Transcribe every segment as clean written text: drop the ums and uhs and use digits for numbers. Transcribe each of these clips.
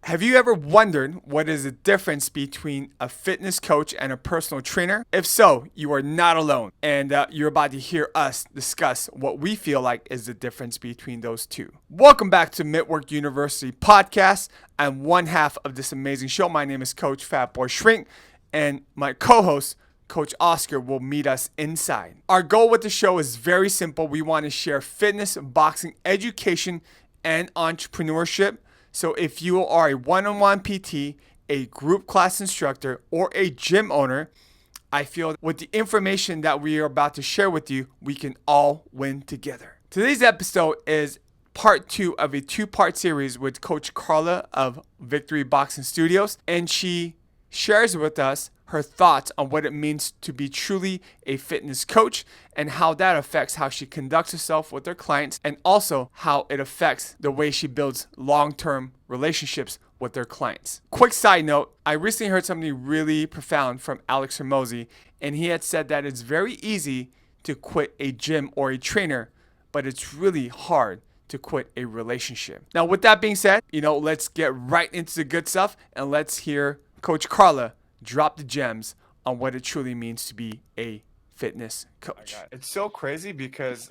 Have you ever wondered what is the difference between a fitness coach and a personal trainer? If so, you are not alone, and you're about to hear us discuss what we feel like is the difference between those two. Welcome back to MITTWORK University podcast. I'm one half of this amazing show. My name is Coach Fatboy Shrink, and my co-host Coach Oscar will meet us inside. Our goal with the show is very simple. We want to share fitness, boxing, education, and entrepreneurship. So if you are a one-on-one PT, a group class instructor, or a gym owner, I feel with the information that we are about to share with you, we can all win together. Today's episode is part 2 of a 2-part series with Coach Karla of Victory Boxing Studios, and she shares with us her thoughts on what it means to be truly a fitness coach and how that affects how she conducts herself with her clients, and also how it affects the way she builds long-term relationships with their clients. Quick side note, I recently heard something really profound from Alex Hermosi, and he had said that it's very easy to quit a gym or a trainer, but it's really hard to quit a relationship. Now, with that being said, let's get right into the good stuff, and let's hear Coach Karla drop the gems on what it truly means to be a fitness coach. It's so crazy because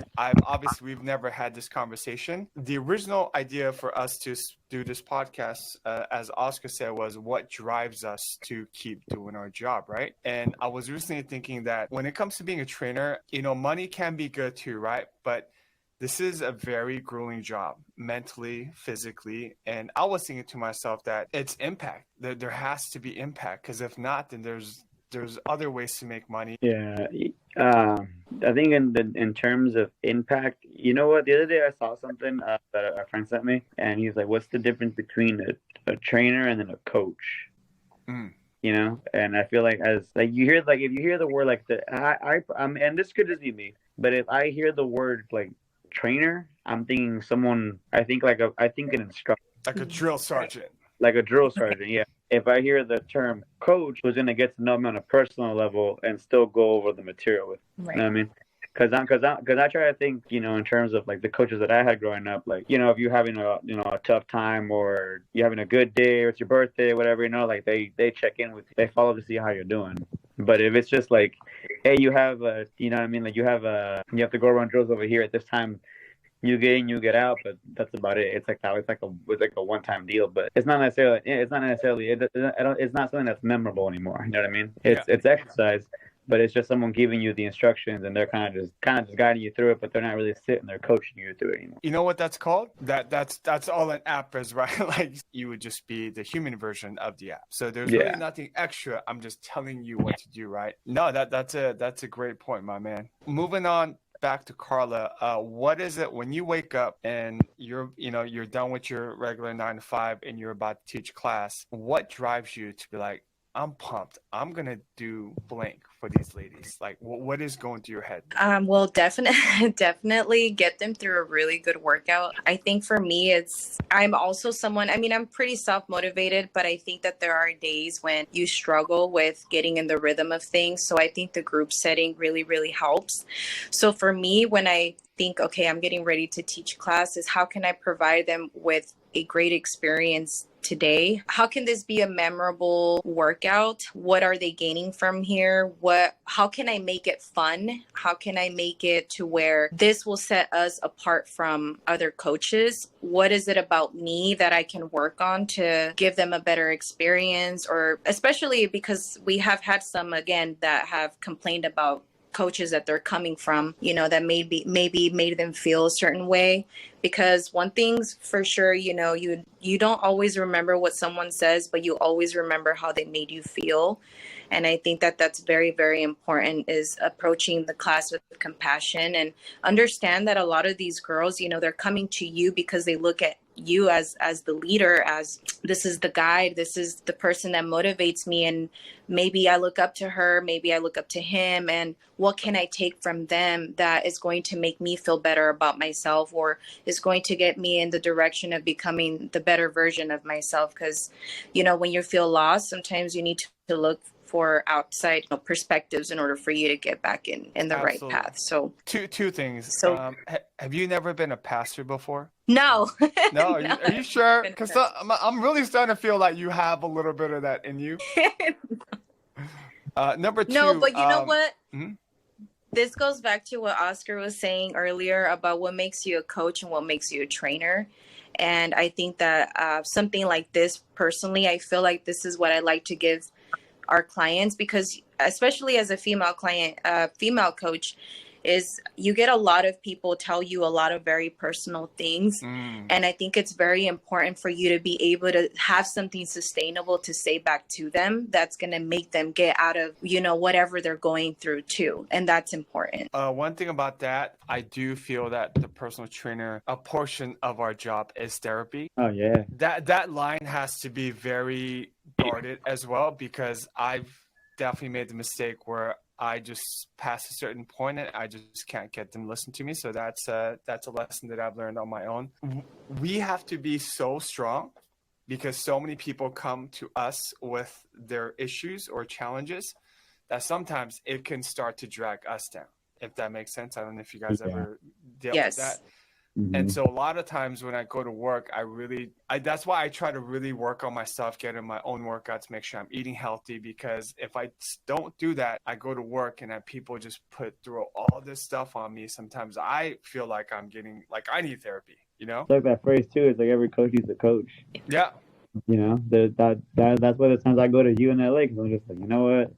we've never had this conversation. The original idea for us to do this podcast, as Oscar said, was what drives us to keep doing our job, right? And I was recently thinking that when it comes to being a trainer, money can be good too, right? But this is a very grueling job, mentally, physically. And I was thinking to myself that it's impact. There has to be impact, because if not, then there's other ways to make money. Yeah, I think in terms of impact, you know what? The other day I saw something that a friend sent me, and he's like, "What's the difference between a trainer and then a coach?" Mm. And I feel like if you hear the word and this could just be me, but if I hear the word like trainer, I'm thinking I think an instructor, like a drill sergeant. Like a drill sergeant, yeah. If I hear the term coach, who's gonna get to know me on a personal level and still go over the material with, right. You know what I mean? Because I try to think, in terms of like the coaches that I had growing up, like, if you're having a tough time, or you're having a good day, or it's your birthday, whatever, like they check in with you, they follow to see how you're doing. But if it's just like, hey, you have you have to go run drills over here at this time, you get in, you get out, but that's about it. It's like a one-time deal, but it's not necessarily it's not something that's memorable anymore. You know what I mean? It's exercise, but it's just someone giving you the instructions, and they're kind of just guiding you through it, but they're not really sitting there coaching you through it anymore. You know what that's called? That's all an app is, right? Like, you would just be the human version of the app. So there's really nothing extra. I'm just telling you what to do, right? No, that's a great point, my man. Moving on back to Karla, what is it when you wake up and you're done with your regular 9 to 5 and you're about to teach class? What drives you to be like, I'm pumped, I'm gonna do blank for these ladies? Like, what is going through your head? Well, definitely get them through a really good workout. I think for me, I'm also someone, I'm pretty self-motivated, but I think that there are days when you struggle with getting in the rhythm of things. So I think the group setting really, really helps. So for me, when I think, okay, I'm getting ready to teach classes, how can I provide them with a great experience today? How can this be a memorable workout? What are they gaining from here? How can I make it fun? How can I make it to where this will set us apart from other coaches? What is it about me that I can work on to give them a better experience? Or especially because we have had some, again, that have complained about coaches that they're coming from, that maybe made them feel a certain way. Because one thing's for sure, you don't always remember what someone says, but you always remember how they made you feel. And I think that that's very, very important, is approaching the class with compassion, and understand that a lot of these girls, they're coming to you because they look at you as the leader, as this is the guide, this is the person that motivates me, and maybe I look up to her, maybe I look up to him, and what can I take from them that is going to make me feel better about myself, or is going to get me in the direction of becoming the better version of myself? Because when you feel lost, sometimes you need to look for outside perspectives in order for you to get back in the right Absolutely. path. So Two things. So- Have you never been a pastor before? no. No, are you sure? Been a Because pastor. I'm really starting to feel like you have a little bit of that in you. Number two. No, but you know what? mhm. This goes back to what Oscar was saying earlier about what makes you a coach and what makes you a trainer. And I think that something like this, personally, I feel like this is what I like to give our clients, because especially as a female client, female coach, is you get a lot of people tell you a lot of very personal things. And I think it's very important for you to be able to have something sustainable to say back to them that's going to make them get out of, whatever they're going through too. And that's important. One thing about that, I do feel that the personal trainer, a portion of our job is therapy. Oh yeah. That line has to be very guarded as well, because I've definitely made the mistake where I just pass a certain point and I just can't get them to listen to me. So that's a lesson that I've learned on my own. We have to be so strong because so many people come to us with their issues or challenges that sometimes it can start to drag us down, if that makes sense. I don't know if you guys ever dealt with that. And so a lot of times when I go to work, that's why I try to really work on myself, get in my own workouts, make sure I'm eating healthy, because if I don't do that, I go to work and people just throw all this stuff on me. Sometimes I feel like I need therapy, It's like that phrase too. It's like every coach needs a coach. Yeah. That's why the times I go to UNLA, because I'm just like, you know what?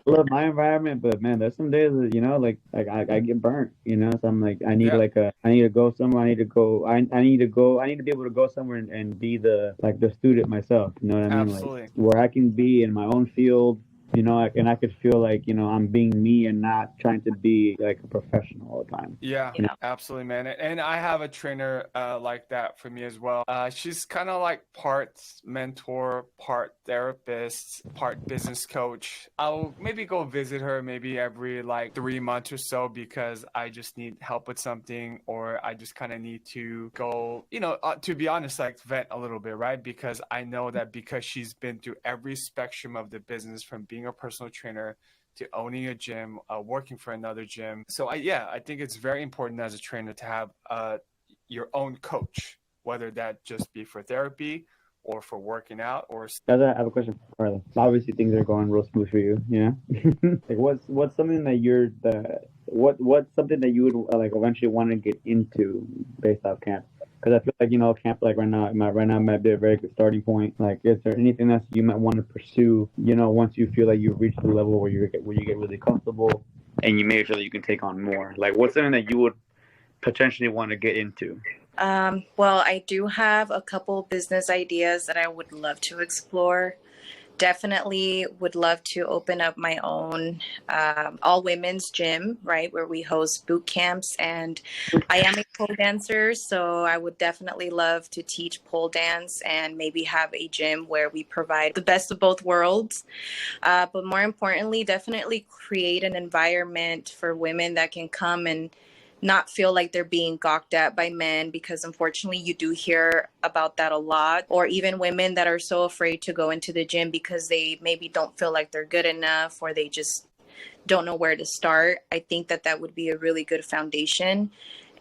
I love my environment, but man, there's some days that I get burnt, So I'm like, I need to go somewhere. I need to be able to go somewhere and be the student myself. You know what I mean? Absolutely. Like, where I can be in my own field. And I could feel like, I'm being me and not trying to be like a professional all the time. Yeah, absolutely, man. And I have a trainer like that for me as well. She's kind of like part mentor, part therapist, part business coach. I'll maybe go visit her maybe every 3 months or so, because I just need help with something, or I just kind of need to go, to be honest, vent a little bit, right? Because I know that because she's been through every spectrum of the business, from being a personal trainer to owning a gym, working for another gym. So I think it's very important as a trainer to have your own coach, whether that just be for therapy or for working out or. I have a question for Karla. Obviously, things are going real smooth for you. Like, what's something that what's something that you would eventually want to get into based off camp? Because I feel like camp right now might be a very good starting point. Like, is there anything else you might want to pursue? Once you feel like you've reached the level where you get really comfortable, and you may feel that you can take on more. Like, what's something that you would potentially want to get into? Well, I do have a couple business ideas that I would love to explore. Definitely would love to open up my own all women's gym, right, where we host boot camps. And I am a pole dancer, so I would definitely love to teach pole dance and maybe have a gym where we provide the best of both worlds. But more importantly, definitely create an environment for women that can come and not feel like they're being gawked at by men, because unfortunately you do hear about that a lot. Or even women that are so afraid to go into the gym because they maybe don't feel like they're good enough, or they just don't know where to start. I think that would be a really good foundation.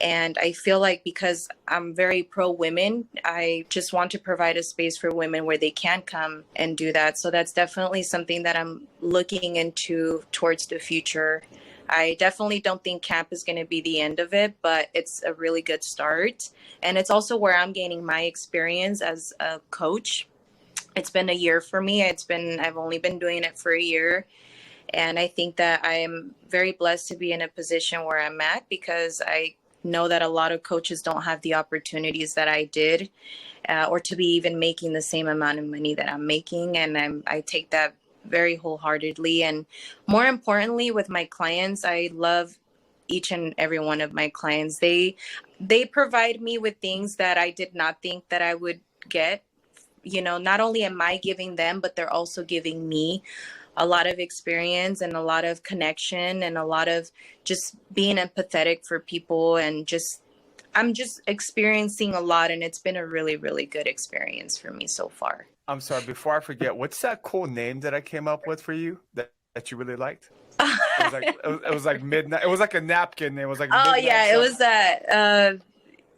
And I feel like, because I'm very pro women, I just want to provide a space for women where they can come and do that. So that's definitely something that I'm looking into towards the future. I definitely don't think camp is going to be the end of it, but it's a really good start. And it's also where I'm gaining my experience as a coach. It's been a year for me. I've only been doing it for a year. And I think that I'm very blessed to be in a position where I'm at, because I know that a lot of coaches don't have the opportunities that I did, or to be even making the same amount of money that I'm making. And I take that very wholeheartedly. And more importantly, with my clients, I love each and every one of my clients. They provide me with things that I did not think that I would get. Not only am I giving them, but they're also giving me a lot of experience and a lot of connection and a lot of just being empathetic for people, and just I'm just experiencing a lot, and it's been a really, really good experience for me so far. I'm sorry, before I forget, what's that cool name that I came up with for you that you really liked? It was like midnight. It was like a napkin. It was like Oh midnight yeah, it was that.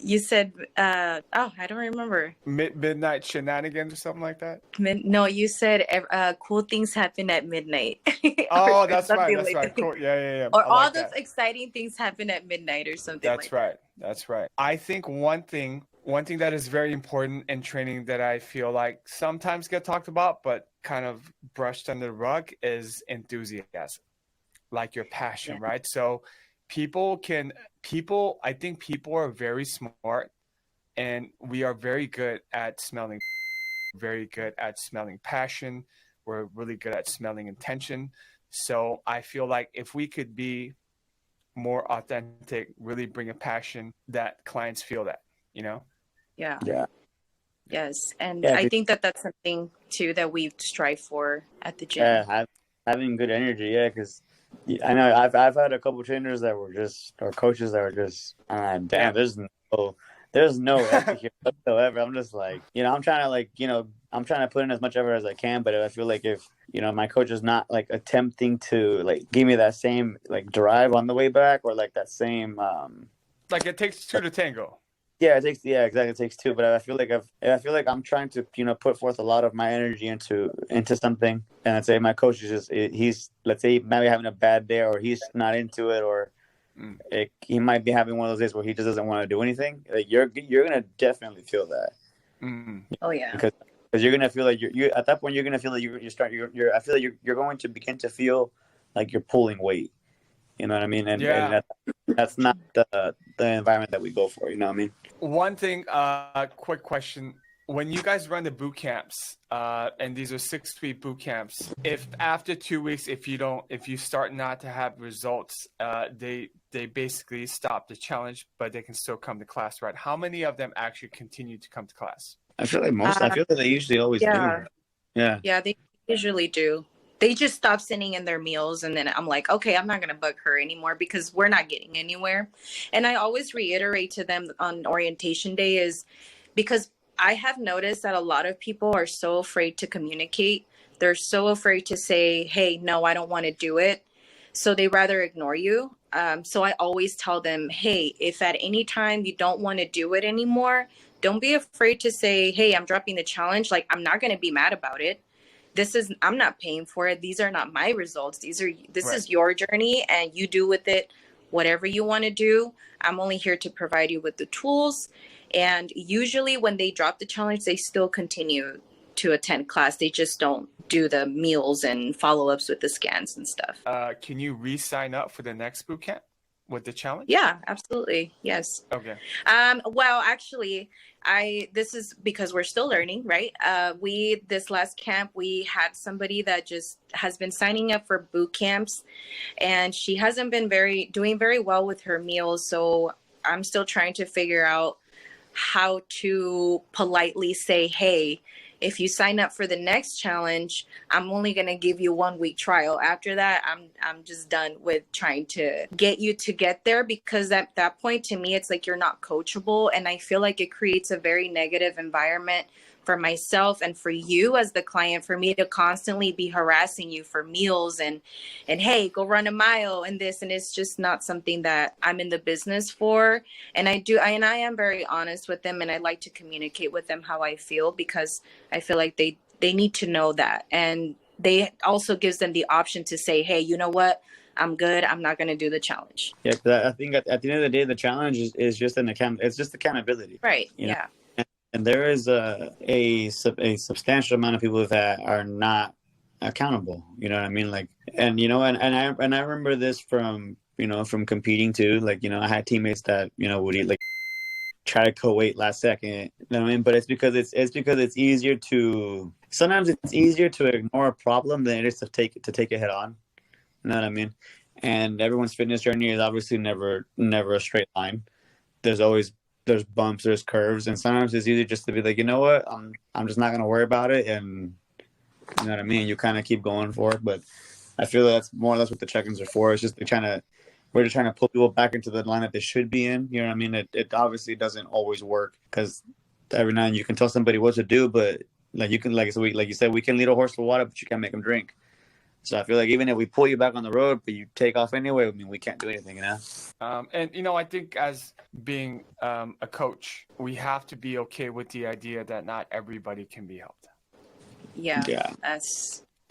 You said, I don't remember. midnight shenanigans or something like that. No, you said cool things happen at midnight. Oh, or that's right. something That's like right. that. Cool. Yeah. Or I all like those that. exciting things happen at midnight or something That's like right. That's right. I think one thing that is very important in training that I feel like sometimes get talked about, but kind of brushed under the rug is enthusiasm, like your passion, that. right? So I think people are very smart and we are very good at smelling passion. We're really good at smelling intention. So I feel like if we could be more authentic, really bring a passion, that clients feel that, you know? Yeah. Yeah. Yes. And Yeah. I think that that's something too that we strive for at the gym. Yeah. Having good energy. Yeah. Because I know I've had a couple trainers that were just, or coaches that were just, damn, there's no effort here whatsoever. I'm just like, I'm trying to I'm trying to put in as much effort as I can, but I feel like if, my coach is not like attempting to like give me that same like drive on the way back or like that same, like it takes two to tango. Yeah, exactly. It takes two, but I feel like I'm trying to, put forth a lot of my energy into something, and let's say my coach is he's let's say maybe having a bad day or he's not into it or he might be having one of those days where he just doesn't want to do anything. Like you're gonna definitely feel that. Oh yeah. Because you're gonna feel like you at that point you're gonna feel like I feel like you're going to begin to feel like you're pulling weight. You know what I mean? And that's not the environment that we go for. You know what I mean? One thing, quick question. When you guys run the boot camps, and these are 6-week boot camps, if after 2 weeks, if you start not to have results, they basically stop the challenge, but they can still come to class, right? How many of them actually continue to come to class? I feel like they usually always do. Yeah. Yeah, they usually do. They just stop sending in their meals, and then I'm like, okay, I'm not going to bug her anymore because we're not getting anywhere. And I always reiterate to them on orientation day is because I have noticed that a lot of people are so afraid to communicate. They're so afraid to say, hey, no, I don't want to do it. So they rather ignore you. So I always tell them, hey, if at any time you don't want to do it anymore, don't be afraid to say, hey, I'm dropping the challenge. Like, I'm not going to be mad about it. I'm not paying for it. These are not my results. This is your journey, and you do with it whatever you want to do. I'm only here to provide you with the tools. And usually when they drop the challenge, they still continue to attend class. They just don't do the meals and follow-ups with the scans and stuff. Can you re-sign up for the next boot camp with the challenge? Yeah, absolutely. Yes. Okay. Well, actually, this is because we're still learning, right? This last camp, we had somebody that just has been signing up for boot camps, and she hasn't been doing very well with her meals. So I'm still trying to figure out how to politely say, hey, if you sign up for the next challenge, I'm only going to give you 1 week trial. After that, I'm just done with trying to get you to get there, because at that point, to me, it's like you're not coachable. And I feel like it creates a very negative environment for myself and for you as the client, for me to constantly be harassing you for meals and hey, go run a mile and this. And it's just not something that I'm in the business for. And I am very honest with them, and I like to communicate with them how I feel, because I feel like they need to know that. And they also gives them the option to say, hey, you know what? I'm good. I'm not going to do the challenge. Yeah, because I think at the end of the day, the challenge is just it's just accountability. Right. You know? Yeah. And there is a substantial amount of people that are not accountable. You know what I mean? Like, and I remember this from competing too. Like, I had teammates that would like try to co-wait last second. You know what I mean? But it's because it's easier to ignore a problem than it is to take it head on. You know what I mean? And everyone's fitness journey is obviously never a straight line. There's bumps, there's curves, and sometimes it's easy just to be like, you know what, I'm just not gonna worry about it, and you know what I mean. You kind of keep going for it, but I feel that's more or less what the check-ins are for. It's just trying to we're just trying to pull people back into the line that they should be in. You know what I mean? It obviously doesn't always work, because every now and then you can tell somebody what to do, but like you can, like you said, we can lead a horse to water, but you can't make them drink. So I feel like even if we pull you back on the road, but you take off anyway, I mean, we can't do anything, you know? And, I think as being a coach, we have to be okay with the idea that not everybody can be helped. Yeah.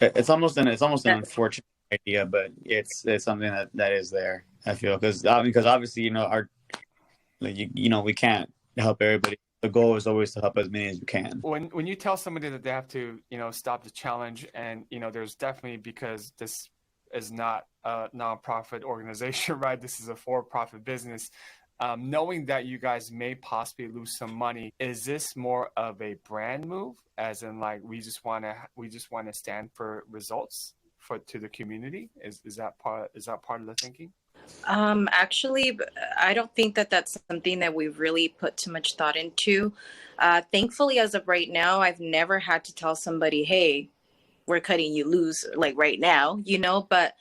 It's almost an unfortunate idea, but it's something that is there, I feel, because obviously, we can't help everybody. The goal is always to help as many as you can. When you tell somebody that they have to, stop the challenge, and, there's definitely, because this is not a nonprofit organization, right? This is a for-profit business. Knowing that you guys may possibly lose some money, is this more of a brand move, as in like we just want to stand for results to the community? Is that part of the thinking? Actually, I don't think that that's something that we've really put too much thought into. Thankfully, as of right now, I've never had to tell somebody, hey, we're cutting you loose, like right now, but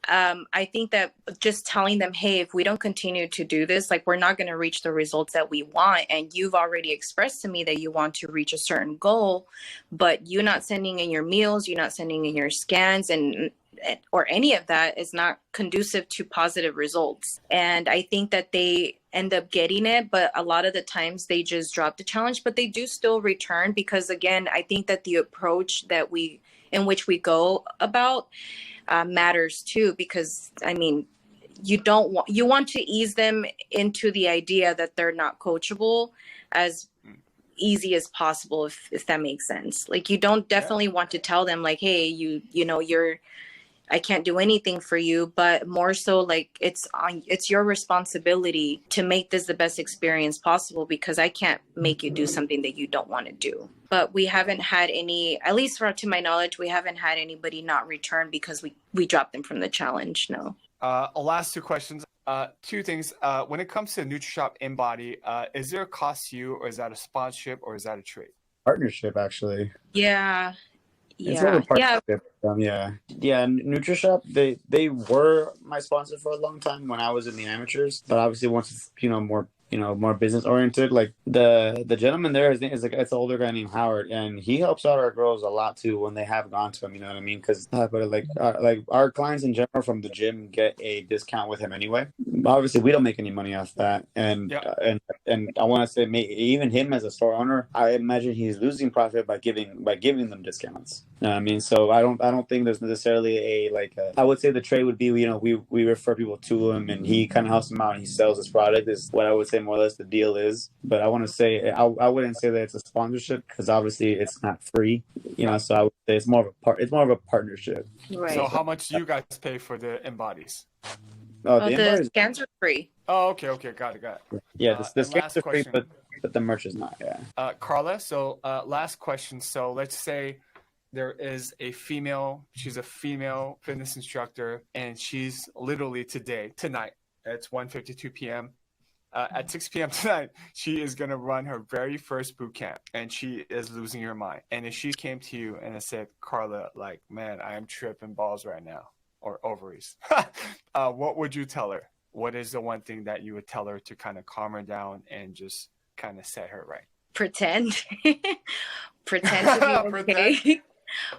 I think that just telling them, hey, if we don't continue to do this, like we're not going to reach the results that we want. And you've already expressed to me that you want to reach a certain goal, but you're not sending in your meals, you're not sending in your scans, or any of that is not conducive to positive results. And I think that they end up getting it, but a lot of the times they just drop the challenge, but they do still return, because again, I think that the approach in which we go about matters too, because I mean, you want to ease them into the idea that they're not coachable as easy as possible, if that makes sense. Like you don't definitely want to tell them like, hey, I can't do anything for you, but more so like it's your responsibility to make this the best experience possible, because I can't make you do something that you don't want to do. But we haven't had any, at least to my knowledge, we haven't had anybody not return because we dropped them from the challenge. No. Last two questions. Two things. When it comes to NutriShop InBody, is there a cost to you, or is that a sponsorship, or is that a trade? Partnership, actually. Yeah. It's more of a partnership. NutriShop, they were my sponsor for a long time when I was in the amateurs, but obviously once it's more business oriented, like the gentleman there, his name is it's an older guy named Howard, and he helps out our girls a lot too when they have gone to him, you know what I mean? Because like our clients in general from the gym get a discount with him anyway. Obviously we don't make any money off that, and I want to say even him as a store owner, I imagine he's losing profit by giving them discounts. You know what I mean? So I don't think there's necessarily I would say the trade would be, we refer people to him and he kind of helps them out and he sells his product, is what I would say more or less the deal is. But I want to say I wouldn't say that it's a sponsorship, because obviously it's not free, so I would say it's more of a partnership. Right. So how much do you guys pay for the InBodies? The scans are free. Oh, okay, got it. Yeah, the scans are free, but the merch is not. Yeah. Karla, so last question. So let's say there is a female, she's a female fitness instructor, and she's literally tonight, it's 1:52 p.m. At 6 p.m. tonight, she is going to run her very first boot camp, and she is losing her mind. And if she came to you and said, Karla, like, man, I am tripping balls right now, or ovaries, what would you tell her? What is the one thing that you would tell her to kind of calm her down and just kind of set her right? Pretend. Pretend to be okay.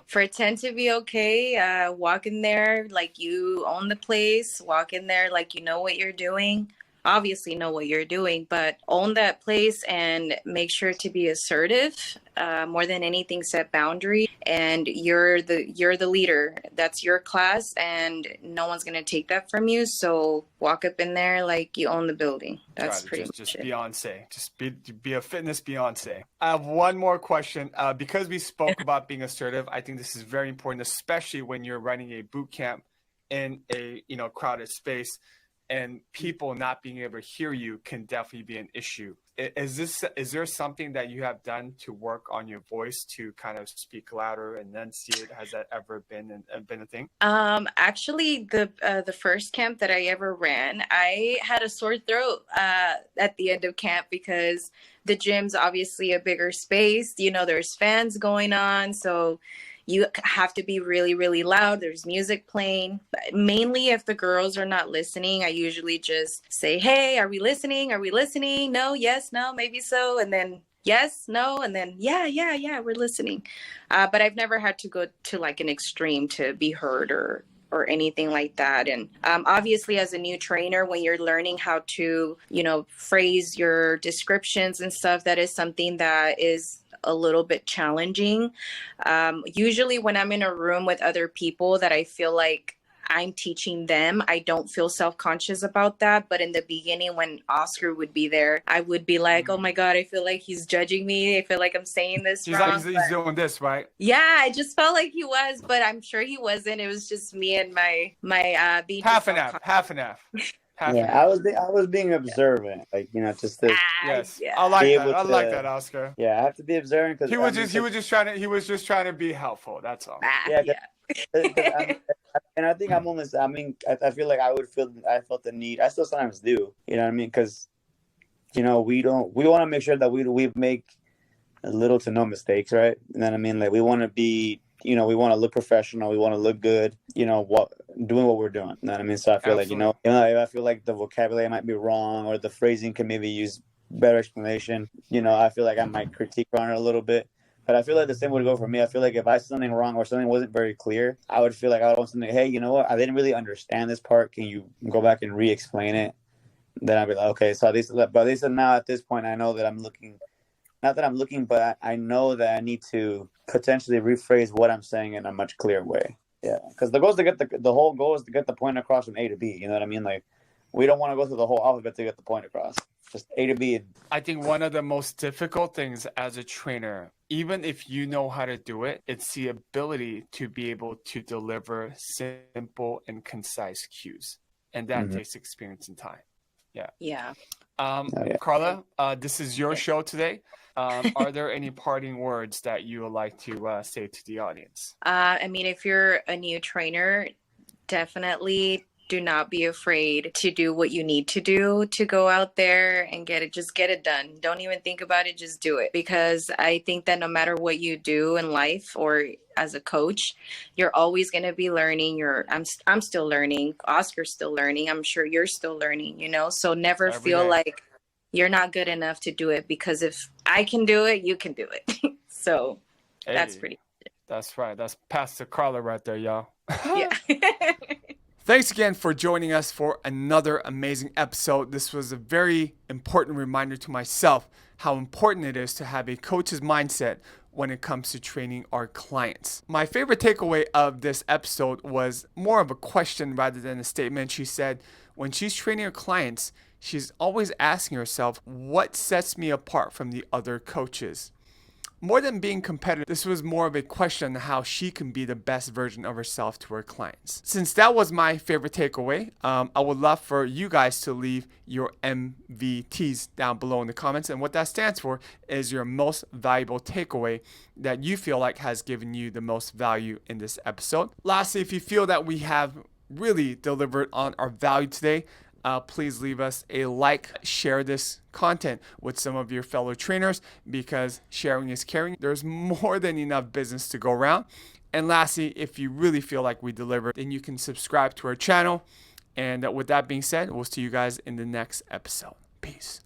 Pretend to be okay. Walk in there like you own the place. Walk in there like you know what you're doing. Obviously know what you're doing, but own that place and make sure to be assertive. More than anything, set boundaries. And you're the leader. That's your class, and no one's gonna take that from you. So walk up in there like you own the building. That's pretty much just it. Beyonce. Just be a fitness Beyonce. I have one more question. Because we spoke about being assertive, I think this is very important, especially when you're running a boot camp in a crowded space. And people not being able to hear you can definitely be an issue. Is there something that you have done to work on your voice to kind of speak louder and enunciate? Has that ever been a thing? Actually, the first camp that I ever ran, I had a sore throat at the end of camp, because the gym's obviously a bigger space. There's fans going on, so you have to be really, really loud. There's music playing. Mainly if the girls are not listening, I usually just say, hey, are we listening? Are we listening? No, yes, no, maybe so. And then yes, no, and then yeah, we're listening. But I've never had to go to like an extreme to be heard or anything like that. And obviously, as a new trainer, when you're learning how to, phrase your descriptions and stuff, that is something that is a little bit challenging. Usually when I'm in a room with other people that I feel like I'm teaching them, I don't feel self-conscious about that. But in the beginning, when Oscar would be there, I would be like, oh my God, I feel like he's judging me. I feel like I'm saying this wrong. He's doing this, right? Yeah, I just felt like he was, but I'm sure he wasn't. It was just me and my being half and half. I was being observant, like, just to. Yes, yeah. I like that, Oscar. Yeah, I have to be observant because he was just trying to be helpful. That's all. Yeah. And I think I feel like I felt the need. I still sometimes do. You know what I mean? Because, we want to make sure that we make little to no mistakes, right? You know what I mean? Like, we want to be, we want to look professional. We want to look good. Doing what we're doing. You know what I mean? So I feel Absolutely. like, if I feel like the vocabulary might be wrong or the phrasing can maybe use better explanation, I feel like I might critique on it a little bit. But I feel like the same would go for me. I feel like if I said something wrong or something wasn't very clear, I would feel like I would want something, hey, you know what? I didn't really understand this part. Can you go back and re-explain it? Then I'd be like, okay. So at least now at this point, I know that I'm looking, not that I'm looking, but I know that I need to potentially rephrase what I'm saying in a much clearer way. Yeah. Because the goal is to get the whole goal is to get the point across from A to B. You know what I mean? Like, we don't want to go through the whole alphabet to get the point across. Just A to B. I think one of the most difficult things as a trainer, even if you know how to do it, it's the ability to be able to deliver simple and concise cues. And that takes experience and time. Yeah. Yeah. Karla, this is your show today. Are there any parting words that you would like to say to the audience? If you're a new trainer, definitely do not be afraid to do what you need to do to go out there and just get it done. Don't even think about it, just do it. Because I think that no matter what you do in life or as a coach, you're always going to be learning. I'm still learning. Oscar's still learning. I'm sure you're still learning, So never Every feel day. like you're not good enough to do it, because if I can do it, you can do it. So that's pretty good. That's right. That's Pastor Karla right there, y'all. Yeah. Thanks again for joining us for another amazing episode. This was a very important reminder to myself how important it is to have a coach's mindset when it comes to training our clients. My favorite takeaway of this episode was more of a question rather than a statement. She said when she's training her clients, she's always asking herself, what sets me apart from the other coaches? More than being competitive, this was more of a question on how she can be the best version of herself to her clients. Since that was my favorite takeaway, I would love for you guys to leave your MVTs down below in the comments. And what that stands for is your most valuable takeaway that you feel like has given you the most value in this episode. Lastly, if you feel that we have really delivered on our value today, please leave us a like, share this content with some of your fellow trainers, because sharing is caring. There's more than enough business to go around. And lastly, if you really feel like we delivered, then you can subscribe to our channel. And with that being said, we'll see you guys in the next episode. Peace.